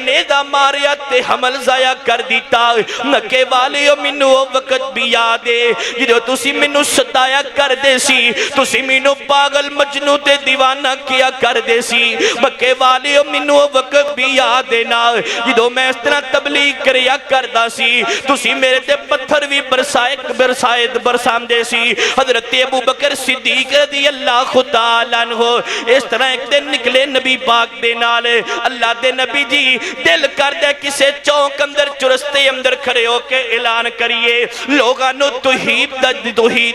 نیزہ ماریا تے حمل ضائع کر دیتا مکے والیو منو وقت بھی یاد ہے جدو تسی منو ستایا کر دے سی تسی منو پاگل مجنو تے دیوانہ کیا کر دے سی مکے والیو منو وقت بھی یاد ہے نا جدو میں اس طرح تبلیغ کریا کردہ سی تسی میرے تے پتھر بھی برسام دے سی حضرت ابو بکر صدیق رضی اللہ خطالہ عنہ اس طرح ایک دن نکلے نبی پاک دے نالے اللہ دے نبی جی دل کر دے کسے چونک اندر چرستے اندر کھڑے ہو کے اعلان کریے لوگانو توحید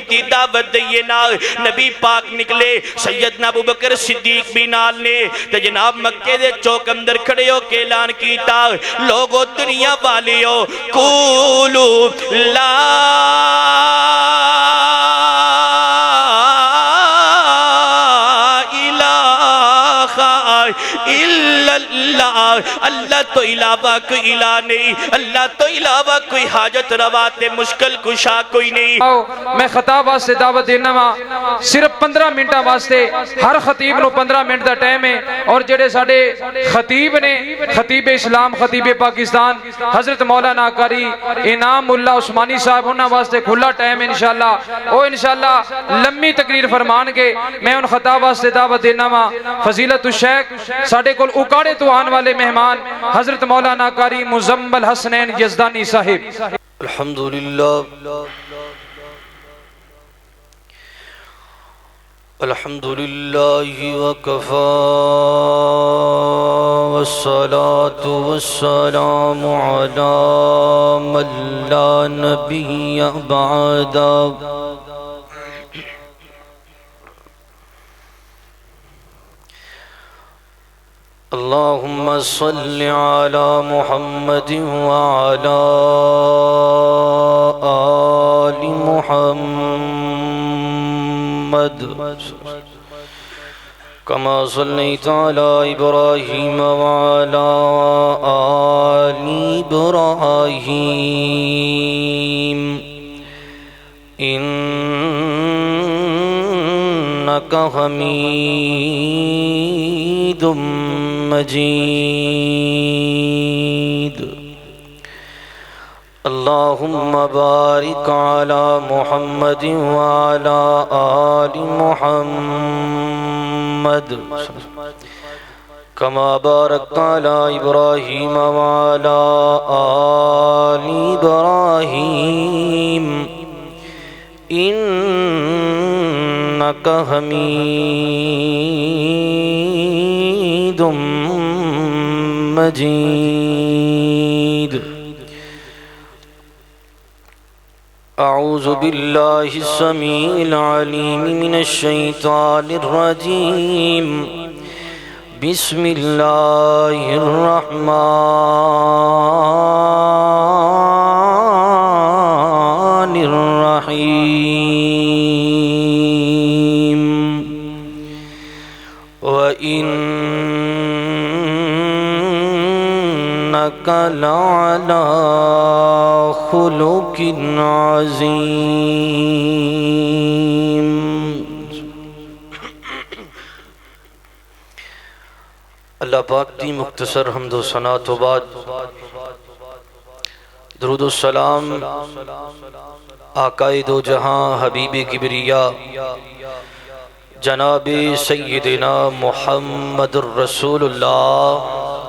دی دعوت دیئے نا نبی پاک نکلے سیدنا ابو بکر صدیق بھی نال نے تو جناب مکے دے چوک اندر کھڑے ہو کے اعلان کیتا لوگو دنیا والیو قولو لا اللہ تو علاوہ کوئی الہ نہیں اللہ تو علاوہ کوئی حاجت روات مشکل کشا کوئی نہیں میں خطاب واسطے دعوت دینا وا صرف 15 منٹا واسطے ہر خطیب نو 15 منٹ دا ٹائم ہے اور جڑے ساڑے خطیب نے خطیب اسلام خطیب پاکستان حضرت مولانا قاری انعام اللہ عثمانی صاحب انہاں واسطے کھلا ٹائم انشاءاللہ او انشاءاللہ لمبی تقریر فرمان کے میں ان خطاب واسطے دعوت دینا وا فضیلت الشیخ ساڑے کول اکاڑے تو آن والے مہمان حضرت مولانا قاری مزمل حسنین یزدانی صاحب الحمدللہ الحمدللہ وکفا والصلاة والسلام علی من لا نبی بعد اللہم صل علی محمد وعلی آل محمد کما صلیت علی ابراہیم وعلی آل ابراہیم انک حمید مجید اللہم بارک علی محمد وعلی آل محمد کما بارکت علی ابراہیم وعلی آل ابراہیم انک حمید مجید اعوذ باللہ السمیع العلیم من الشیطان الرجیم بسم اللہ الرحمن الرحیم وَإِنَّكَ لَعَلَى خُلُقٍ عَظِيمٍ اللہ پاک دی مختصر حمد و ثنا تو بعد درود و سلام آقائے دو جہاں حبیب کبریا جناب سیدنا محمد الرسول اللہ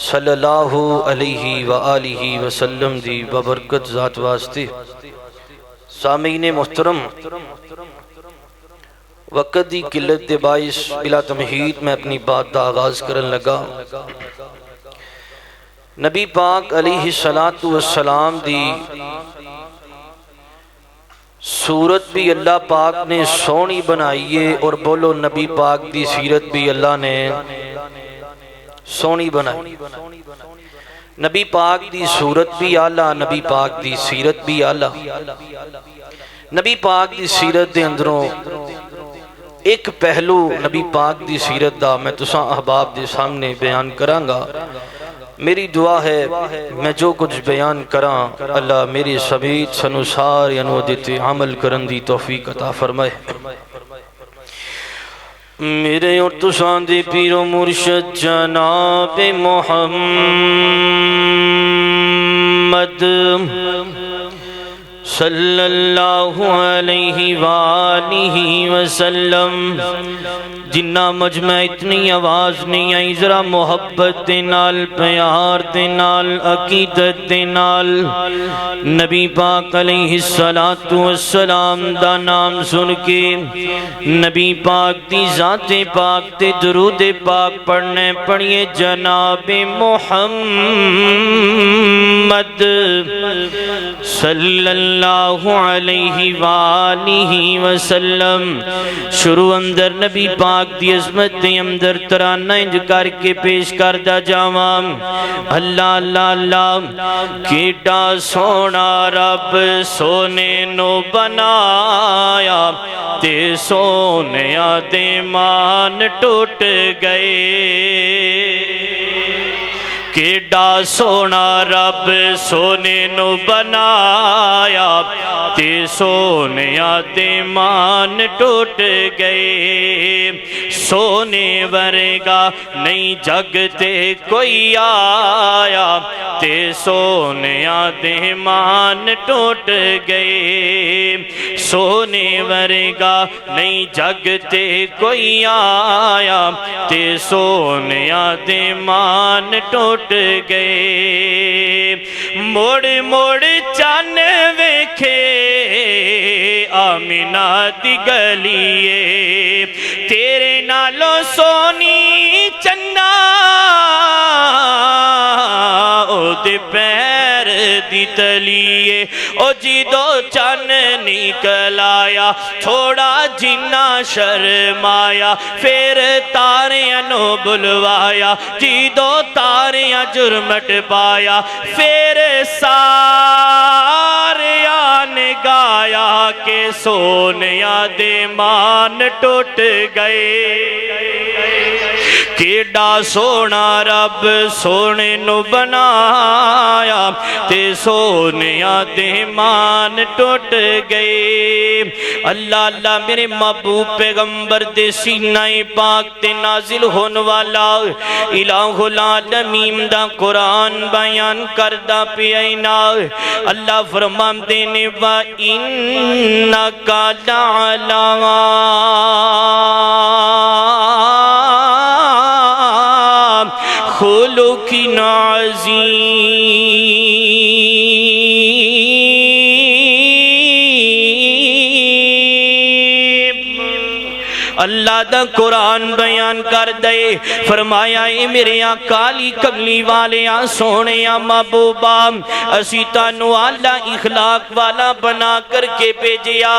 صلی اللہ علیہ وآلہ وسلم دی ببرکت ذات واسطے سامعین محترم وقت دی قلت دے باعث بلا تمہید میں اپنی بات دا آغاز کرن لگا نبی پاک علیہ السلام دی صورت بھی اللہ پاک نے سونی بنائیے اور بولو نبی پاک دی سیرت بھی اللہ نے سونی بنائی نبی پاک دی صورت بھی اعلیٰ نبی پاک دی سیرت بھی اعلیٰ نبی پاک دی سیرت دے اندروں ایک پہلو نبی پاک دی سیرت دا میں تساں احباب دے سامنے بیان کرانگا میری دعا ہے میں جو کچھ بیان کران اللہ میری سمیت سنوسار ینو دیتے عمل کرن دی توفیق عطا فرمائے میرے اور تساں دے پیر و مرشد جناب محمد صلی اللہ علیہ وآلہ وسلم جنہ مجمع اتنی آواز نہیں آئی ذرا محبت دے نال پیار دے نال عقیدت دے نال نبی پاک علیہ السلام دا نام سن کے نبی پاک دی ذات پاک تے درود پاک پڑھنے پڑھیے جناب محمد صلی اللہ علیہ وآلہ وسلم شروع اندر نبی پاک دی عظمت دے اندر ترانہ انج کر کے پیش کردہ جاوام اللہ اللہ اللہ کیڑا سونا رب سونے نو بنایا تے سونیا دے مان ٹوٹ گئے کیڑا سونا رب سونے نو بنایا تے سونیا تے مان ٹوٹ گئے سونے ورگا نہیں جگ تے کوئی آیا تے سونیا تے مان ٹوٹ گئے سونے ورگا نہیں جگ تے کوئی آیا تے سونیا تے مان ٹوٹ گئے موڑ موڑ چان ویکھے آمینہ دی گلیے تیرے نالوں سونی چنا او دے پیر دی تلیے او جی دو چن نکل آیا تھوڑا جنہ شرمایا پھر تاریاں نو بلوایا جی دو تاریاں جرمٹ پایا پھر ساریاں نے گایا کہ سونیا دے مان ٹوٹ گئے کیڑا سونا رب سونے نو بنایا تے سونیا دے مان ٹوٹ گئے اللہ اللہ میرے محبوب پیغمبر دے سینہ پاک تے نازل ہون والا الہ العالمین دا قرآن بیان کردہ پیائنا اللہ فرمان دینے وَإِنَّكَ لَعَلَىٰ خلق عظیم اللہ دا قرآن بیان کر دے فرمایا اے میرے کالی کملی والے سونے محبوبا اسی تانو اعلیٰ اخلاق والا بنا کر کے بھیجیا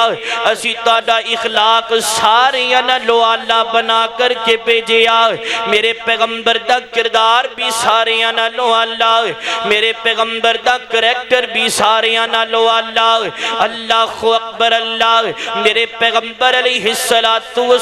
اسی تاڑا اخلاق سارے نالو اعلیٰ بنا کر کے بھیجیا میرے پیغمبر دا کردار بھی سارے نالو اعلیٰ میرے پیغمبر دا کریکٹر بھی سارے نالو اعلیٰ اللہ اکبر اللہ میرے پیغمبر علیہ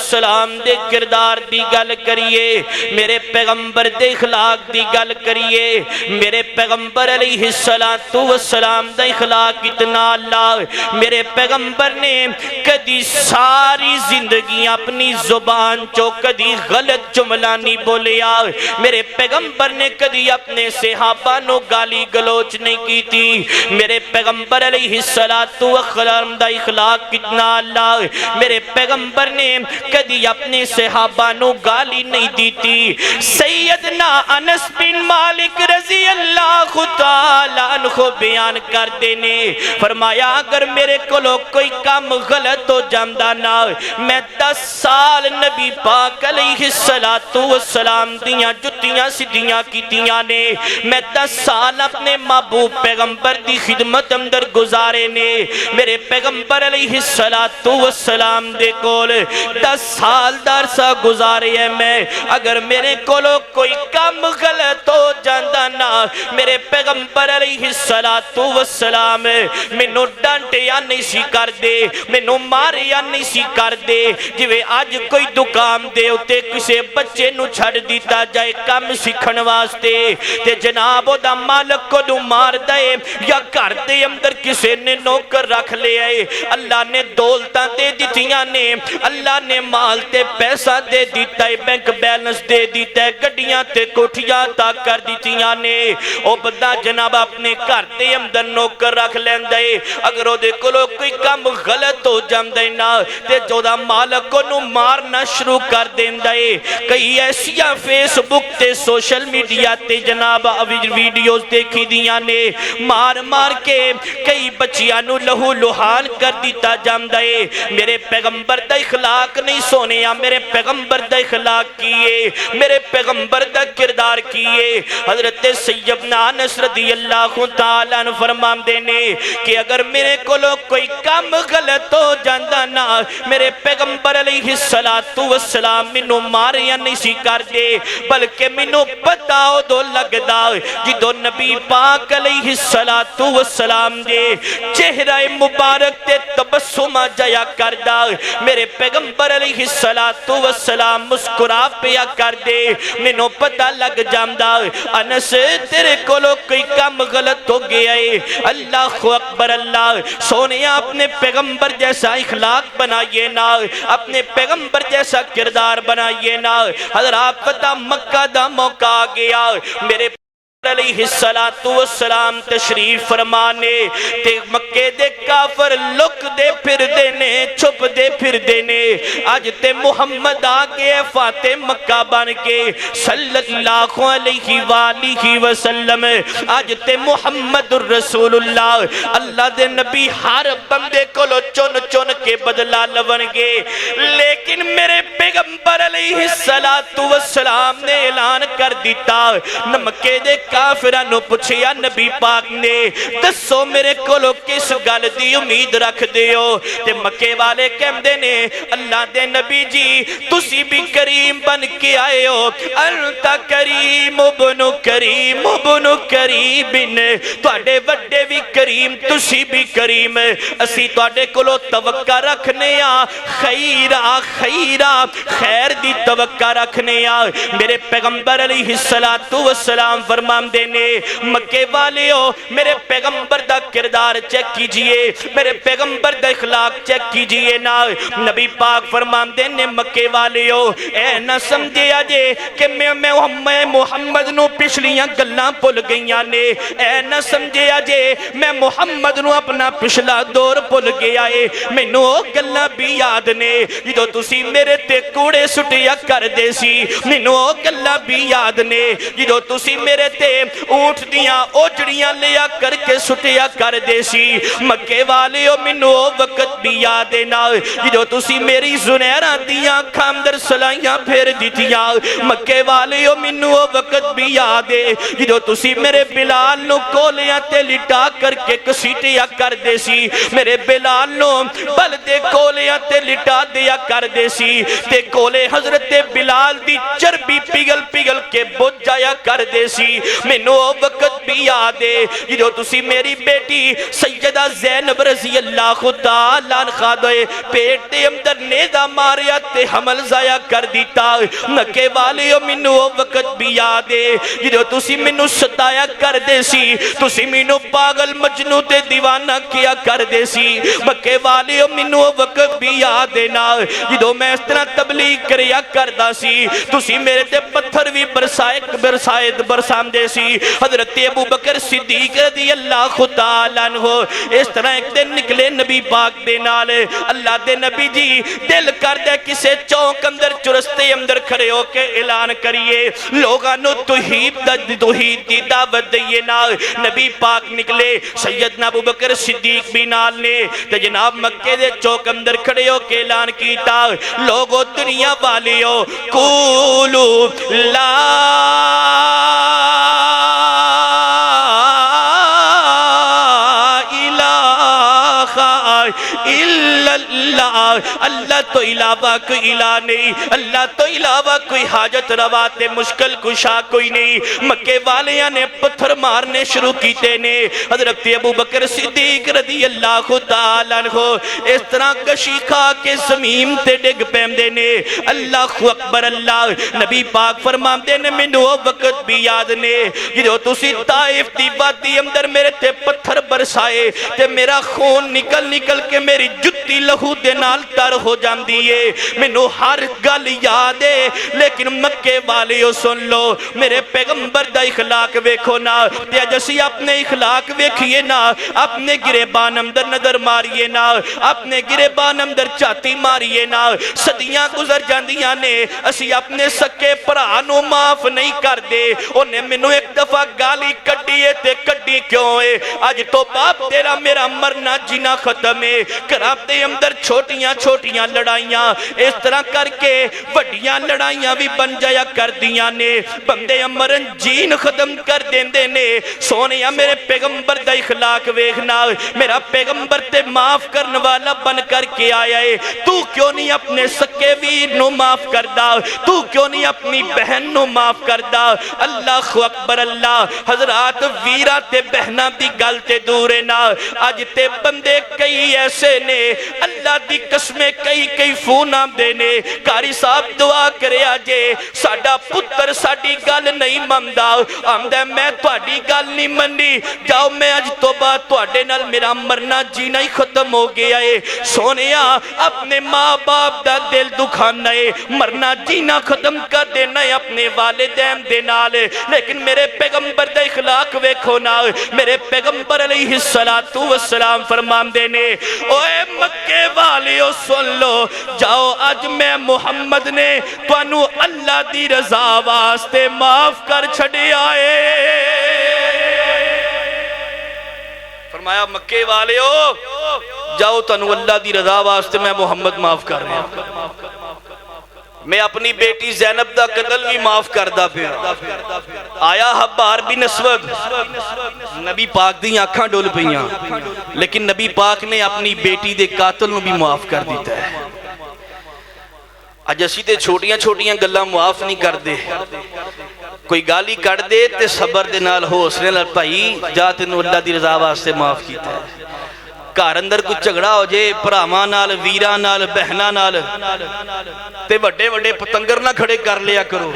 السلام دے کردار دی گل کریے میرے پیغمبر دے اخلاق دی گل کریے میرے پیغمبر علیہ السلام دا اخلاق اتنا اللہ میرے پیغمبر نے کدی ساری زندگی اپنی زبان چو کدی غلط جملہ نہیں بولیا میرے پیغمبر نے کدی اپنے صحابہ نو گالی گلوچ نہیں کی تھی میرے پیغمبر علیہ السلام دا اخلاق اتنا اللہ میرے پیغمبر نے کدی اپنے صحابہ نو گالی نہیں دیتی سیدنا انس بن مالک رضی اللہ تعالیٰ عنہ بیان کر دینے فرمایا اگر میرے کو لوگ کوئی کام غلط ہو جامدہ نہ میں 10 سال نبی پاک علیہ السلام دیاں جتیاں سدیاں کیتیاں نے میں 10 سال اپنے محبوب پیغمبر دی خدمت اندر گزارے نے میرے پیغمبر علیہ السلام دے کول 10 سال درسہ گزارے ہیں میں اگر میرے کو لوگ کوئی کام غلط ہو جاندہ نہ میرے پیغمبر علیہ السلام مینوں ڈانٹیا نہیں سی کر دے، مینوں ماریا نہیں سی کر دے جویں اج کوئی دکان دے اتے کسے بچے نو چھڑ دیتا جائے کام سکھن واسطے تے جناب او دا مالک کو نو مار دے، یا گھر دے اندر کسے نے نوکر رکھ لے آئے، اللہ نے دولتاں دے دیتیاں نے، اللہ نے مال تے پیسہ دے دیتا ہے، بینک بیلنس دے دیتا ہے، گڈیاں تے کوٹھیاں تا کر دیتیاں نے، او بندہ جناب اپنے گھر دے اندر نوکر رکھ لیندے، اگر او دے کولو کوئی کام غلط ہو جاندے نا تے جو دا مالک کو نو مارنا شروع کر دیندے۔ کئی ایسیاں فیس بک تے سوشل میڈیا تے جناب ویڈیوز دیکھی دیاں نے، مار مار کے کئی بچیاں نو لہو لہان کر دیتا جاندے۔ میرے پیغمبر دا اخلاق نہیں سونیا، میرے پیغمبر دا اخلاق کیے، میرے پیغمبر دا کردار کیے۔ حضرت سیدنا انس رضی اللہ تعالیٰ عنہ فرماندے نے کہ اگر میرے کولو کوئی کام غلط ہو جاندا نا، میرے پیغمبر علیہ السلام مینوں ماریا نہیں سی کر دے، بلکہ مینوں پتہ اودو لگدا جدو نبی پاک علیہ السلام دے چہرہ مبارک تے تبسم جایا کردا، میرے پیغمبر علیہ السلام مسکرا پیا کر دے، مینوں پتہ لگ جاندا انس تیرے کولو کوئی کام غلط ہو گیا ہے۔ اللہ اکبر، اللہ سونیا اپنے پیغمبر جیسا اخلاق بنائیے نا، اپنے پیغمبر جیسا کردار بنائیے نا۔ حضرات پتہ مکہ دا موقع آ گیا، میرے علیہ السلام تشریف فرمانے تے مکے دے کافر لک دے پھر دینے، چھپ دے پھر دینے، آج تے محمد آگے فاتح مکہ بن کے صلی اللہ علیہ وآلہ وسلم، آج تے محمد الرسول اللہ، اللہ دے نبی ہر بندے کو لو چن چن کے بدلا لون گے، لیکن میرے پیغمبر علیہ السلام نے اعلان کر دیتا، مکے دے کافرانو پوچھیا نبی پاک نے دسو میرے کولو کس گل دی امید رکھ دیو، تے مکے والے کہندے نے اللہ دے نبی جی تسی بھی کریم بن کے آئے ہو، انت کریم ابن کریم ابن کریمن، تواڈے وڈے بھی کریم تسی بھی کریم، اسی تواڈے کولو توقع رکھنے آ خیرہ خیرہ خیر دی توقع رکھنے آ۔ میرے پیغمبر علیہ السلام فرمان دینے مکے والے ہو، میرے پیغمبر دا کردار چیک کیجئے، میرے پیغمبر دا اخلاق چیک کیجئے نا۔ نبی پاک فرمان دینے مکے والے ہو، اے نہ سمجھے آجے کہ میں محمد نو پچھلیاں گلاں پل گئیاں نے، اے نہ سمجھے آجے میں محمد نو اپنا پچھلا دور پل گیا ہے، میں نو گلاں بھی یاد نے جدو تسی میرے تے کوڑے سٹیا کر دے سی، میں نو گلاں بھی یاد نے جدو تسی میرے تے اونٹ دیاں اوجڑیاں لیا کر کے سٹیا کر دے سی، مکے والے ہو منو وقت بھی یاد نا جدو تسی میری زنیرہ دیاں کھامدر سلائیاں پھیر دیتیاں، مکے والے ہو منو وقت بھی یاد ہے جدو تسی میرے بلال نو کولیاں تے لٹا کر کے کسیٹیا کر دے سی، میرے بلال نو بلدے کولیاں تے لٹا دیا کر دے سی، تے کولے حضرت بلال دی چربی پگل پگل کے بجھ جایا کر دے سی، مینوں وقت بھی یاد ہے جدو تسی میری بیٹی سیدہ زینب رضی اللہ تعالیٰ عنہا دے پیٹ دے اندر نیزہ ماریا تے حمل ضائع کر دیتا، مکے والے ہو مینوں وقت بھی یاد ہے جدو تسی مینوں ستایا کر دے سی، تسی مینوں پاگل مجنوں تے دیوانہ کیا کر دے سی، مکے والے ہو مینوں وقت بھی یاد ہے نا جدو میں اس طرح تبلیغ کریا کردہ سی، تسی میرے تے پتھر بھی برسام دے سی۔ حضرت ابو بکر صدیق رضی اللہ تعالیٰ عنہ اس طرح ایک دن نکلے نبی پاک دے نال، اللہ دے نبی جی دل کر دے کسے چونک اندر چرستے اندر کھڑے ہو کے اعلان کریے لوگانو توحید دی دعوت دئیے نا، نبی پاک نکلے سیدنا ابو بکر صدیق بھی نال نے تے جناب مکے دے چوک اندر کھڑے ہو کے اعلان کیتا لوگو دنیا والیو قولو لا الا اللہ، اللہ تو علاوہ کوئی الہ نہیں، اللہ تو علاوہ کوئی حاجت روا تے مشکل کشا کوئی نہیں۔ مکے والیاں نے پتھر مارنے شروع کیتے نے، حضرت ابو بکر صدیق رضی اللہ تعالیٰ عنہ اس طرح کشی کھا کے زمین تے ڈگ پیندے نے۔ اللہ اکبر اللہ، نبی پاک فرماندے نے مینوں او وقت بھی یاد نے جدوں تسی طائف دی وادی اندر میرے تے پتھر برسائے تے میرا خون نکل نکل کے میری جتی لہو دے نال تر ہو جاندی ہے۔ مینوں ہر گل یاد ہے، لیکن مکے والیو سن لو، میرے پیغمبر دا اخلاق ویکھو نا، تے اج اسی اپنے اخلاق ویکھیے نا، اپنے گریبان اندر نظر ماریے نا، اپنے گریبان اندر چاتی ماریے نا۔ صدیاں گزر جاندیاں نے، اسی اپنے سکے بھرا نو معاف نہیں کر دے۔ انہیں مینوں ایک دفعہ گالی کڈی ہے تے کڈی کیوں ہے؟ اج تو باپ تیرا میرا مرنا جینا ختم ہے۔ گھراں دے اندر چھوٹیاں چھوٹیاں لڑائیاں اس طرح کر کے وڈیاں لڑائیاں بھی بن جایا کر دیاں نے، بندے امرن جین ختم کر دیندے نے۔ سونیا میرے پیغمبر دا اخلاق ویکھنا، میرا پیغمبر تے معاف کرنے والا بن کر کے آیا ہے، تو کیوں نہیں اپنے سکے ویر نو معاف کردا؟ تو کیوں نہیں اپنی بہن نو معاف کردا؟ اللہ اکبر اللہ، حضرات ویرا تے بہنا دی گل تے دور ہے نا، اج تے بندے کئی ایسے نے، اللہ دی قسمیں کئی فون آمدے نے، قاری صاحب دعا کرے آجے ساڈا پتر ساڈی گل نہیں مندا، آمدہ میں تہاڈی گل نہیں منی، جاؤ میں اج تو بعد تہاڈے نال میرا مرنا جینا ہی ختم ہو گیا ہے۔ سونیا اپنے ماں باپ دا دل دکھانا ہے، مرنا جینا ختم کر دینا ہے اپنے والدین دے نال، لیکن میرے پیغمبر دا اخلاق ویکھو نا، میرے پیغمبر علیہ السلام فرماندے نے، اوے مکے والیو سن لو، جاؤ اج میں محمد نے تانوں اللہ دی رضا واسطے معاف کر چھڑے آئے۔ فرمایا مکے والیو جاؤ تانوں اللہ دی رضا واسطے میں محمد معاف کر رہا ہوں۔ میں اپنی بیٹی زینب دا قتل بھی معاف کردہ پھر آیا حبار بن اسود، نبی پاک دی آنکھاں ڈول پئیاں، لیکن نبی پاک نے اپنی بیٹی دے قاتل نو بھی معاف کر دیتا ہے۔ اج اسی تے چھوٹیاں چھوٹیاں گلاں معاف نہیں کر دے، کوئی گالی کر دے تے صبر دے نال حوصلے نال بھائی جا تینوں اللہ دی رضا واسطے معاف کیتا ہے۔ گھر اندر کوئی جھگڑا ہو جائے بھراواں نال، ویراں نال، بہناں نال، تے وڈے وڈے پتنگر نہ کھڑے کر لیا کرو۔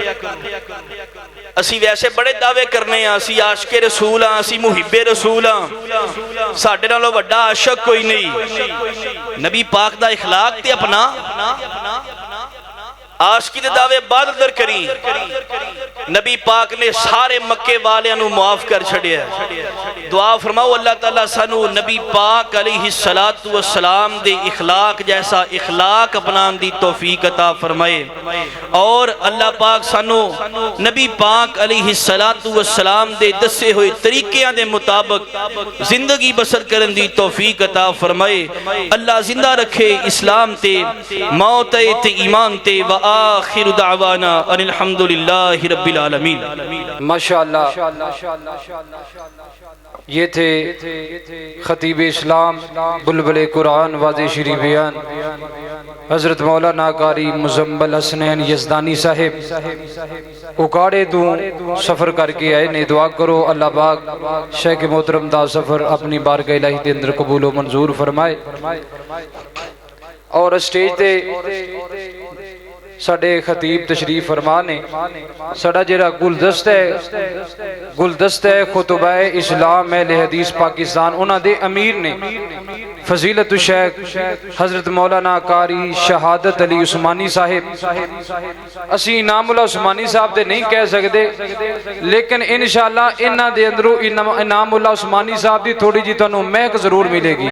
اسی ویسے بڑے دعوے کرنے ہیں، اسی عاشق رسول ہاں، اسی محب رسول ہاں، ساڈے نالوں وڈا عاشق کوئی نہیں۔ نبی پاک دا اخلاق تے اپنا عاشقی دے دعوے بعد در کری، نبی پاک نے سارے مکے والیاں نو معاف کر چھڑیا۔ دعا فرماؤ اللہ تعالیٰ سانو نبی پاک علیہ السلام دے اخلاق جیسا اخلاق اپنان دی توفیق عطا فرمائے، اور اللہ پاک سانو نبی پاک علیہ السلام دے دسے ہوئے طریقیاں دے مطابق زندگی بسر کرن دی توفیق عطا فرمائے۔ اللہ زندہ رکھے اسلام تے، موت تے، ایمان تے، وآخر دعوانا ان الحمدللہ رب العالمین۔ ماشاءاللہ، یہ تھے خطیب اسلام بلبل قرآن واضح شریف بیان حضرت مولانا قاری مزمل حسنین یزدانی صاحب اکاڑے دوں سفر کر کے آئے نے۔ دعا کرو اللہ پاک شیخ محترم دا سفر اپنی بارگاہ الہی دے اندر قبول و منظور فرمائے، اور اسٹیج تے ساڑھے خطیب تشریف فرمانے ساڑھا جرا گلدست ہے خطبہ اسلام اہل حدیث پاکستان انہاں دے امیر نے فضیلت الشیخ حضرت مولانا قاری شہادت علی عثمانی صاحب۔ اسی انعام اللہ عثمانی صاحب دے نہیں کہہ سکتے، لیکن انشاءاللہ انہاں دے اندروں انعام اللہ عثمانی صاحب دی تھوڑی جی تانوں مہک ضرور ملے گی۔